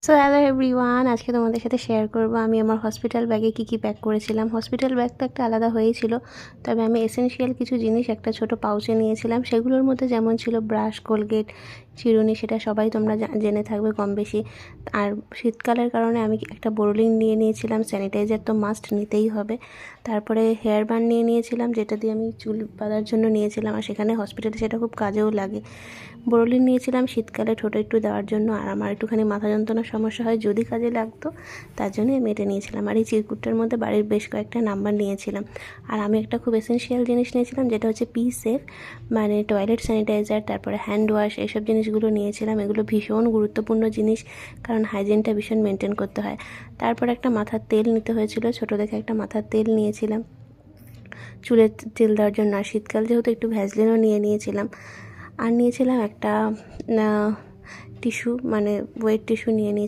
So hello everyone, আজকে তোমাদের সাথে শেয়ার করব আমি আমার হসপিটাল ব্যাগে কী কী প্যাক করেছিলাম। হসপিটাল ব্যাগ তো একটা আলাদা হয়েছিল, তবে আমি এসেনশিয়াল কিছু জিনিস একটা ছোট পাউচে নিয়েছিলাম। সেগুলোর মধ্যে যেমন ছিল ব্রাশ, কোলগেট, চিরুনি, সেটা সবাই তোমরা জেনে থাকবে কম বেশি। আর শীতকালের কারণে আমি একটা বোরোলিন নিয়ে নিয়েছিলাম, স্যানিটাইজার তো মাস্ট নিতেই হবে। তারপরে হেয়ার ব্যান্ড নিয়ে নিয়েছিলাম, যেটা দিয়ে আমি চুল বাঁধার জন্য নিয়েছিলাম, আর সেখানে হসপিটালে সেটা খুব কাজেও লাগে। বোরোলিন নিয়েছিলাম শীতকালে ঠোঁটে একটু দেওয়ার জন্য, আর আমার একটুখানি মাথা যন্ত্রণার সমস্যা হয়, যদি কাজে লাগতো তার জন্যই আমি এটা নিয়েছিলাম। আর এই চিরকুটটার মধ্যে বাড়ির বেশ কয়েকটা নাম্বার নিয়েছিলাম। আর আমি একটা খুব এসেনশিয়াল জিনিস নিয়েছিলাম, যেটা হচ্ছে পি সেফ, মানে টয়লেট স্যানিটাইজার, তারপরে হ্যান্ড ওয়াশ, এইসব জিনিসগুলো নিয়েছিলাম। এগুলো ভীষণ গুরুত্বপূর্ণ জিনিস, কারণ হাইজিনটা ভীষণ মেনটেন করতে হয়। তারপর একটা মাথার তেল নিতে হয়েছিল, ছোটো দেখে একটা মাথার তেল নিয়েছিলাম চুলে তেল দেওয়ার জন্য। আর শীতকাল যেহেতু একটু ভ্যাসলিনও নিয়ে নিয়েছিলাম। আর নিয়েছিলাম একটা টিস্যু, মানে ওয়েট টিস্যু নিয়ে নিয়েছিলাম।